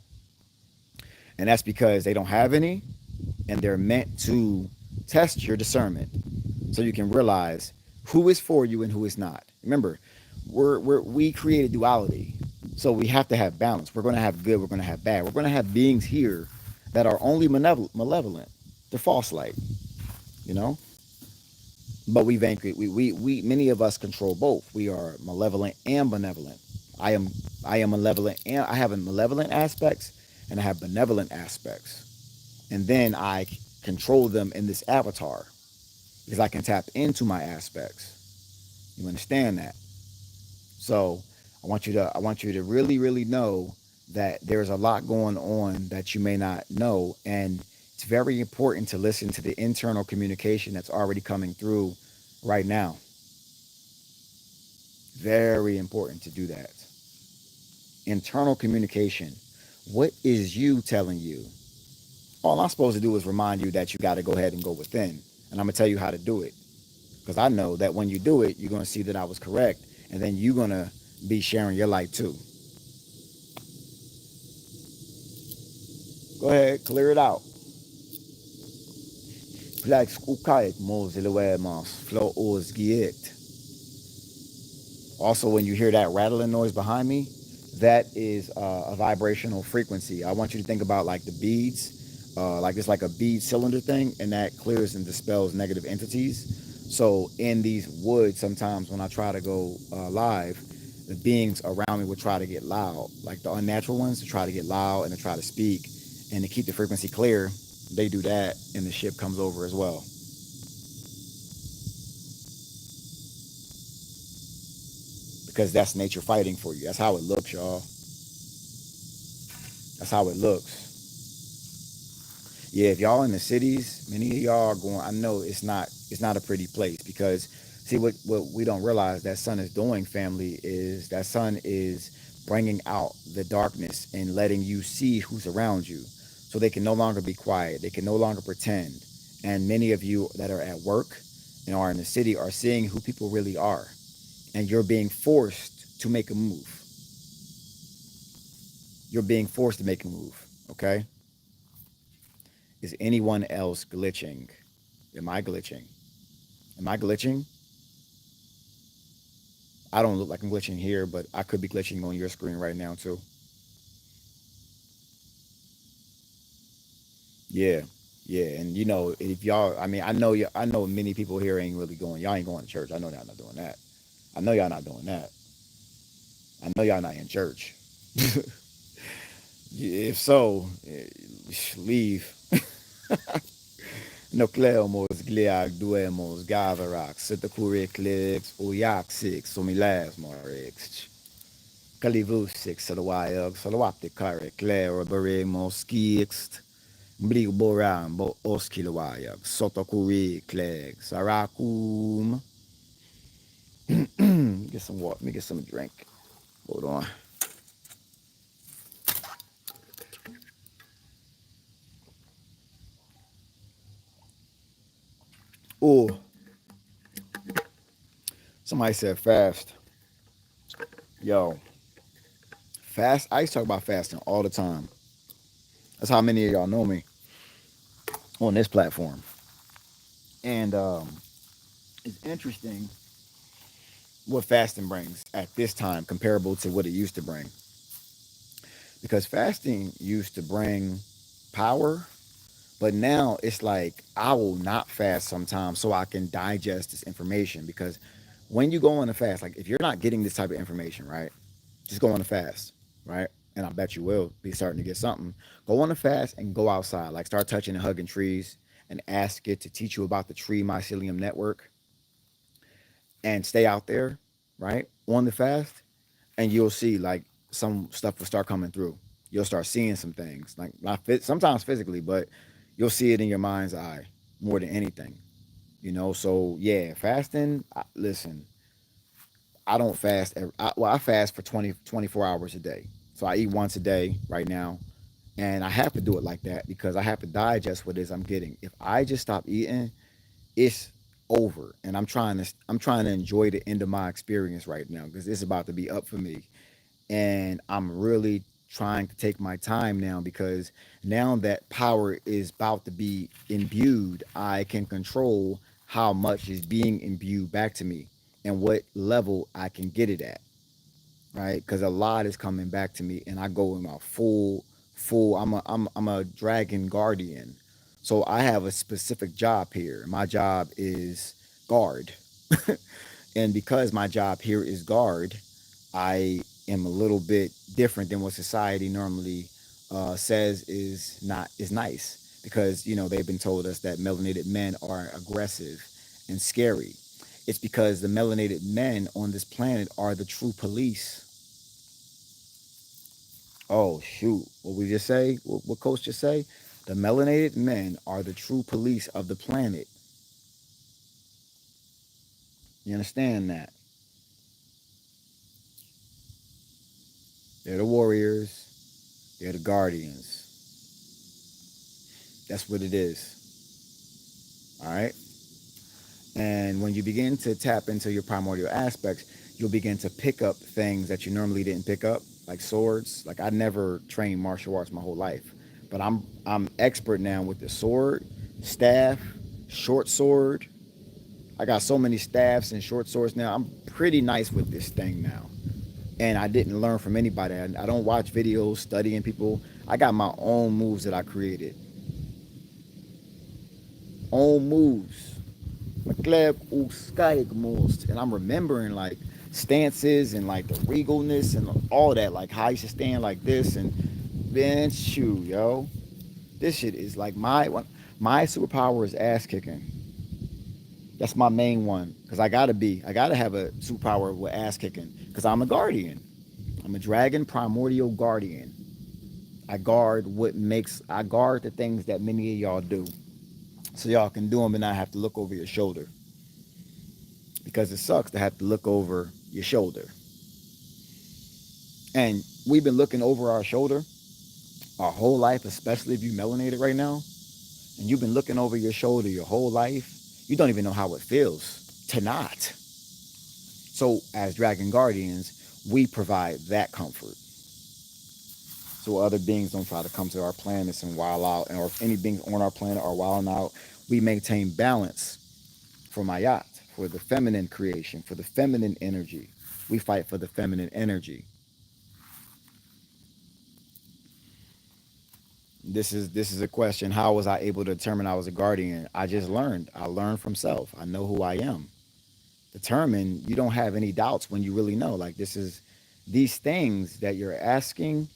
and that's because they don't have any, and they're meant to test your discernment, so you can realize who is for you and who is not. Remember, we created duality, so we have to have balance. We're going to have good. We're going to have bad. We're going to have beings here that are only malevolent. They're false light, you know. But we many of us control both. We are malevolent and benevolent. I am I am malevolent and I have a malevolent aspects and I have benevolent aspects. And then I control them in this avatar because I can tap into my aspects. You understand that? So I want you to really, really know that there's a lot going on that you may not know. And it's very important to listen to the internal communication that's already coming through right now. Very important to do that. Internal communication. What is you telling you? All I'm supposed to do is remind you that you got to go ahead and go within. And I'm going to tell you how to do it. Because I know that when you do it, you're going to see that I was correct. And then you're going to be sharing your light too. Go ahead, clear it out. Flax ukait mos flow os giet. Also, when you hear that rattling noise behind me, that is a vibrational frequency. I want you to think about like the beads, like it's like a bead cylinder thing, and that clears and dispels negative entities. So in these woods, sometimes when I try to go live, the beings around me would try to get loud, like the unnatural ones to try to get loud and to try to speak, and to keep the frequency clear. They do that, and the ship comes over as well, because that's nature fighting for you. That's how it looks, y'all. That's how it looks. Yeah, if y'all in the cities, many of y'all are going. I know it's not a pretty place because see what we don't realize that sun is doing, family, is that sun is bringing out the darkness and letting you see who's around you, so they can no longer be quiet. They can no longer pretend. And many of you that are at work and are in the city are seeing who people really are, and you're being forced to make a move. You're being forced to make a move. Okay. Is anyone else glitching? Am I glitching? Am I glitching? I don't look like I'm glitching here, but I could be glitching on your screen right now too. Yeah, yeah, and if y'all, I mean, I know many people here ain't really going. Y'all ain't going to church. I know y'all not doing that. I know y'all not doing that. I know y'all not in church. If so, leave. Nukleomos gliag duemos gavarax sitakuriclix uyaxix sumilas morix. Calivusix salawayag salawaptikare clare beremos skixt. Brigo boram bo oskilawayag sotokuri cleg sarakum. Get some water. Let me get some drink. Hold on. Oh, somebody said fast. Yo, fast. I used to talk about fasting all the time. That's how many of y'all know me on this platform. And it's interesting what fasting brings at this time comparable to what it used to bring. Because fasting used to bring power, but now it's like I will not fast sometimes so I can digest this information. Because when you go on a fast, like if you're not getting this type of information, right, just go on a fast, right? And I bet you will be starting to get something. Go on a fast and go outside, like start touching and hugging trees and ask it to teach you about the tree mycelium network and stay out there, right, on the fast, and you'll see like some stuff will start coming through. You'll start seeing some things, like not sometimes physically, but you'll see it in your mind's eye more than anything. So yeah, fasting. Listen, I don't fast. I fast for 24 hours a day. So I eat once a day right now. And I have to do it like that because I have to digest what it is I'm getting. If I just stop eating, it's over. And I'm trying to enjoy the end of my experience right now because it's about to be up for me. And I'm really trying to take my time now because now that power is about to be imbued, I can control how much is being imbued back to me and what level I can get it at, right? Because a lot is coming back to me, and I go in my full. I'm a dragon guardian, so I have a specific job here. My job is guard, and because my job here is guard, I am a little bit different than what society normally says is nice because they've been told us that melanated men are aggressive and scary. It's because the melanated men on this planet are the true police. Oh shoot! What we just say? What Coach just say? The melanated men are the true police of the planet. You understand that? They're the warriors. They're the guardians. That's what it is. All right. And when you begin to tap into your primordial aspects, you'll begin to pick up things that you normally didn't pick up, like swords. Like I never trained martial arts my whole life, but I'm expert now with the sword, staff, short sword. I got so many staffs and short swords now. I'm pretty nice with this thing now. And I didn't learn from anybody. I don't watch videos studying people. I got my own moves that I created. Own moves. And I'm remembering like stances and like the regalness and all that, like how you should stand like this and then shoot, yo. This shit is like my superpower is ass kicking. That's my main one because I gotta have a superpower with ass kicking because I'm a guardian. I'm a dragon primordial guardian. I guard the things that many of y'all do, so y'all can do them and not have to look over your shoulder because it sucks to have to look over your shoulder. And we've been looking over our shoulder our whole life, especially if you melanated right now, and you've been looking over your shoulder your whole life. You don't even know how it feels to not. So, as Dragon Guardians, we provide that comfort. So other beings don't try to come to our planets and wild out, or if any beings on our planet are wilding out, we maintain balance for Mayat, for the feminine creation, for the feminine energy. We fight for the feminine energy. This is a question. How was I able to determine I was a guardian? I just learned. I learned from self. I know who I am. Determine. You don't have any doubts when you really know. Like this is these things that you're asking.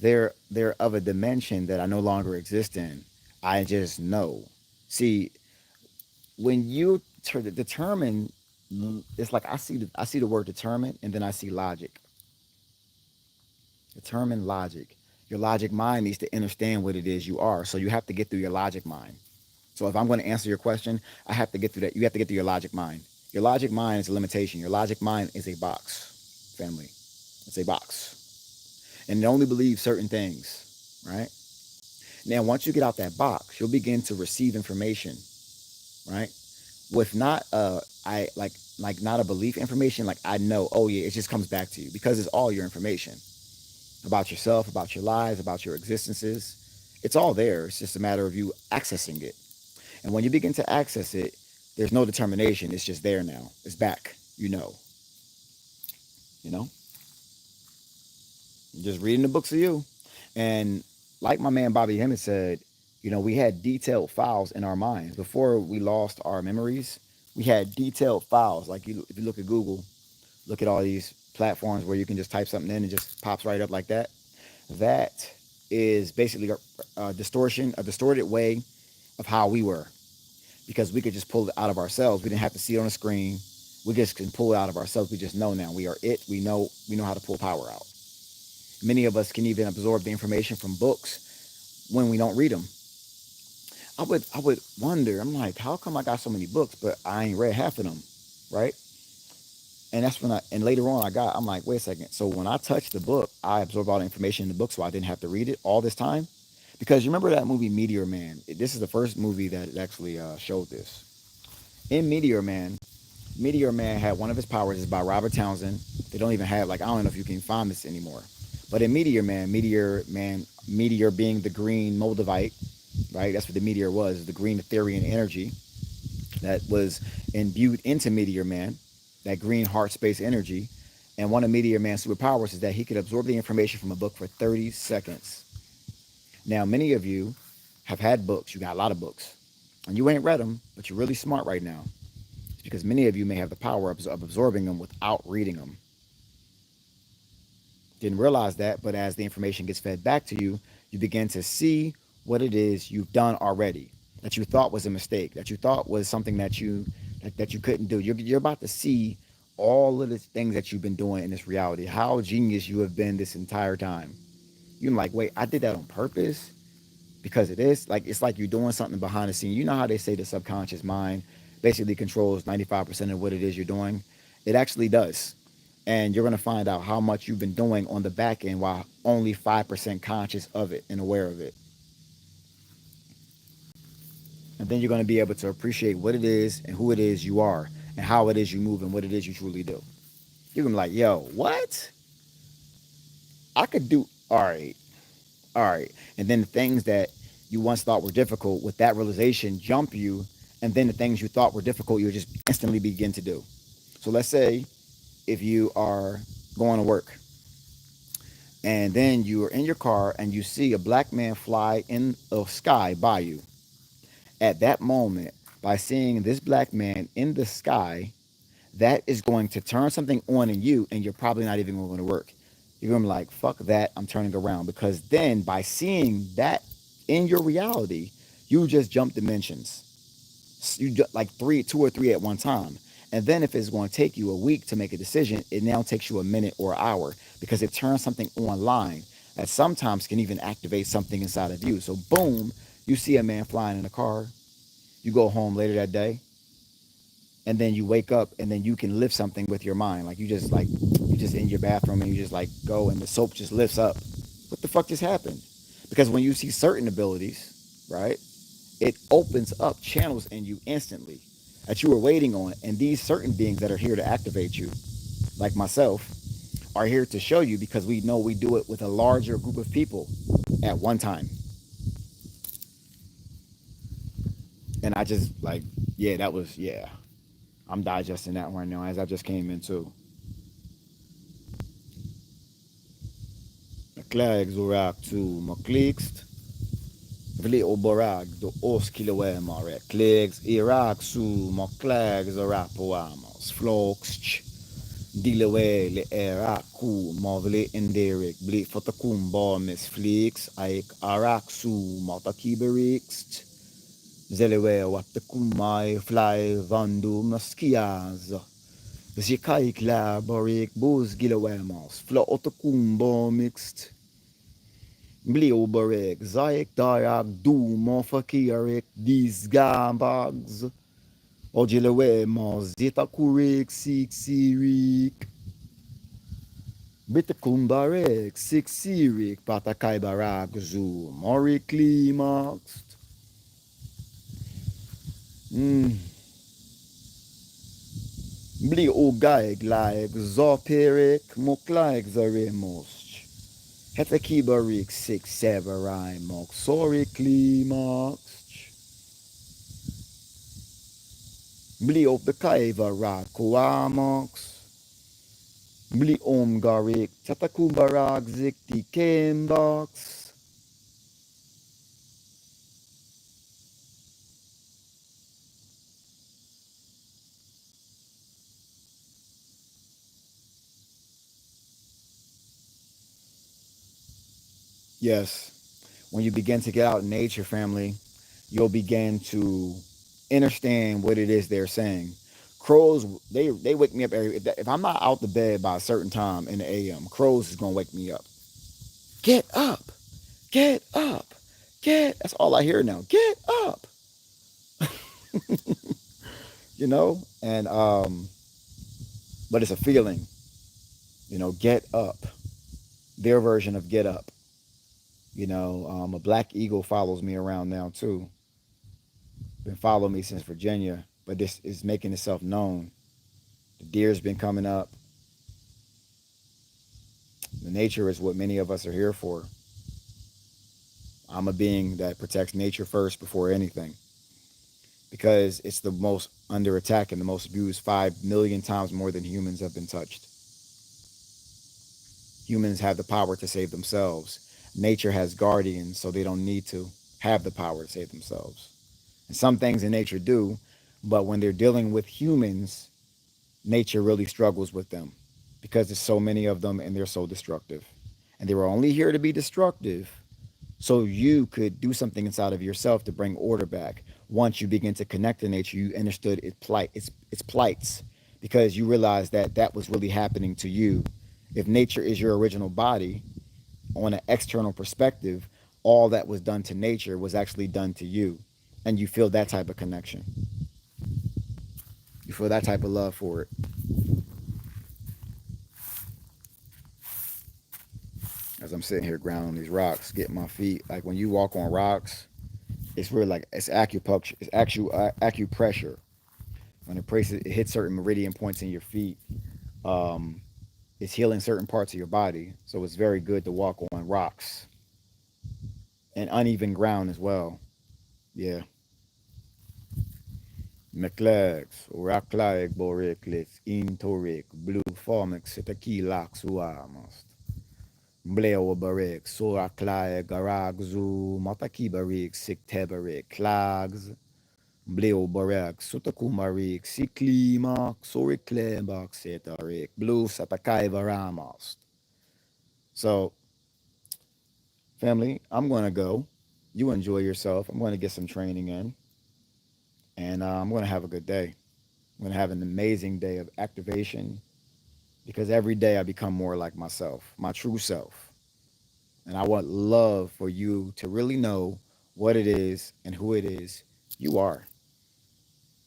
They're of a dimension that I no longer exist in. I just know. See, when you determine, it's like I see the word determine, and then I see logic. Determine logic. Your logic mind needs to understand what it is you are. So you have to get through your logic mind. So if I'm going to answer your question, I have to get through that. You have to get through your logic mind. Your logic mind is a limitation. Your logic mind is a box, family. It's a box. And it only believes certain things, right? Now, once you get out that box, you'll begin to receive information, right? With not I like not a belief information, like I know, oh yeah, it just comes back to you because it's all your information about yourself, about your lives, about your existences. It's all there. It's just a matter of you accessing it. And when you begin to access it, there's no determination. It's just there now. It's back. You know, just reading the books of you. And like my man Bobby Hemmett said, we had detailed files in our minds before we lost our memories. We had detailed files. Like if you look at Google, look at all these platforms where you can just type something in and it just pops right up like that. That is basically a distorted way of how we were because we could just pull it out of ourselves. We didn't have to see it on a screen. We just can pull it out of ourselves. We just know now we are it. We know how to pull power out. Many of us can even absorb the information from books when we don't read them. I would wonder. I'm like, how come I got so many books, but I ain't read half of them, right? And that's when and later on I'm like, wait a second. So when I touched the book, I absorbed all the information in the book so I didn't have to read it all this time. Because you remember that movie Meteor Man? This is the first movie that actually showed this. In Meteor Man had one of his powers is by Robert Townsend. They don't even have, like, I don't know if you can find this anymore. But in Meteor being the green Moldavite, right? That's what the meteor was, the green Etherian energy that was imbued into Meteor Man, that green heart space energy. And one of Meteor Man's superpowers is that he could absorb the information from a book for 30 seconds. Now, many of you have had books, you got a lot of books, and you ain't read them, but you're really smart right now. It's because many of you may have the power of absorbing them without reading them. Didn't realize that, but as the information gets fed back to you, you begin to see what it is you've done already that you thought was a mistake, that you thought was something that you couldn't do. You're about to see all of the things that you've been doing in this reality, how genius you have been this entire time. You're like, wait, I did that on purpose because it is like it's like you're doing something behind the scene. You know how they say the subconscious mind basically controls 95% of what it is you're doing? It actually does. And you're going to find out how much you've been doing on the back end while only 5% conscious of it and aware of it. And then you're going to be able to appreciate what it is and who it is you are and how it is you move and what it is you truly do. You're going to be like, yo, what? I could do, all right, all right. And then the things that you once thought were difficult with that realization jump you. And then the things you thought were difficult, you just instantly begin to do. So let's say if you are going to work and then you are in your car and you see a black man fly in the sky by you. At that moment, by seeing this black man in the sky, that is going to turn something on in you, and you're probably not even going to work. You're going to be like, fuck that, I'm turning around. Because then by seeing that in your reality, you just jump dimensions. Like two or three at one time. And then if it's going to take you a week to make a decision, it now takes you a minute or an hour because it turns something online that sometimes can even activate something inside of you. So boom, you see a man flying in a car. You go home later that day, and then you wake up, and then you can lift something with your mind. Like you just in your bathroom, and you just like go, and the soap just lifts up. What the fuck just happened? Because when you see certain abilities, right, it opens up channels in you instantly that you were waiting on. And these certain beings that are here to activate you, like myself, are here to show you because we know we do it with a larger group of people at one time. And I just like, yeah, that was, yeah. I'm digesting that right now as I just came into. Klerk zorak to maklikst. Vli oborag do oskilwe mare. Klerks Irak su maklerk zorak poamos. Floksch. Dilewe le Eraku mavle inderek. Bli fotakumba mis flix. Aik Arak su matakiberikst. Zelewe watakumai fly vandu maskiaz. Zikaik la barik buz gilawemos. Fla otakumba mixed. Bliobarek, Zaik Dayak, Dumo Fakiarek, Diz Gambags, Ojilawemos, Zita Kurik, Sik Sirik, Bitakumbarek, Sik Sirik, Patakai Barak, Zu, Mori Klimax, Blio Gaig, like Zoperek, Moklaik Zaremos. Hetakibarik 6 7 Mok Sorry Klimax Bli op de Kaiva Rakuamox Bli Omgarik Tatakumbarak Zikti Kimbox. Yes, when you begin to get out in nature, family, you'll begin to understand what it is they're saying. Crows, they wake me up if I'm not out the bed by a certain time in the AM, crows is gonna wake me up. Get up, get up, That's all I hear now. Get up, you know. And but it's a feeling. Get up. Their version of get up. A black eagle follows me around now too. Been following me since Virginia, but this is making itself known. The deer's been coming up. The nature is what many of us are here for. I'm a being that protects nature first before anything because it's the most under attack and the most abused 5 million times more than humans have been touched. Humans have the power to save themselves. Nature has guardians, so they don't need to have the power to save themselves. And some things in nature do, but when they're dealing with humans, nature really struggles with them because there's so many of them and they're so destructive. And they were only here to be destructive so you could do something inside of yourself to bring order back. Once you begin to connect to nature, you understood its plights, because you realized that that was really happening to you. If nature is your original body, on an external perspective, all that was done to nature was actually done to you, and you feel that type of connection. You feel that type of love for it. As I'm sitting here grounding on these rocks, getting my feet, like when you walk on rocks, it's really like it's acupuncture, it's actual acupressure. When it hits certain meridian points in your feet, um, it's healing certain parts of your body. So it's very good to walk on rocks and uneven ground as well. Yeah. McLegs, Oraklaeg, Boreklets, Intorik, Blue Formix, Setakilax, Uamast. Mbleo Barek, Soraklaeg, Garagzu, Matakibarik, Siktebarik, Klags, Bleo Barek, Sutakumarik, Siklimak, Soriklebak, Setarik, Blue Satakai Varamast. So, family, I'm going to go. You enjoy yourself. I'm going to get some training in, and I'm going to have a good day. I'm going to have an amazing day of activation because every day I become more like myself, my true self. And I want love for you to really know what it is and who it is you are.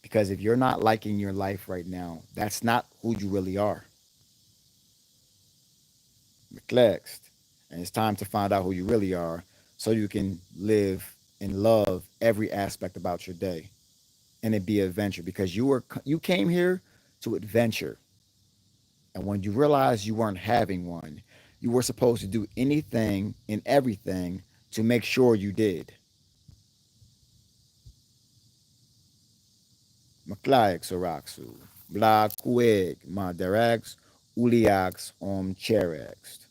Because if you're not liking your life right now, that's not who you really are. Next. And it's time to find out who you really are so you can live and love every aspect about your day and it be an adventure because you came here to adventure. And when you realized you weren't having one, you were supposed to do anything and everything to make sure you did. Maklaik Soraksu, Black Kueg, Madarax, Uliax, Cherex.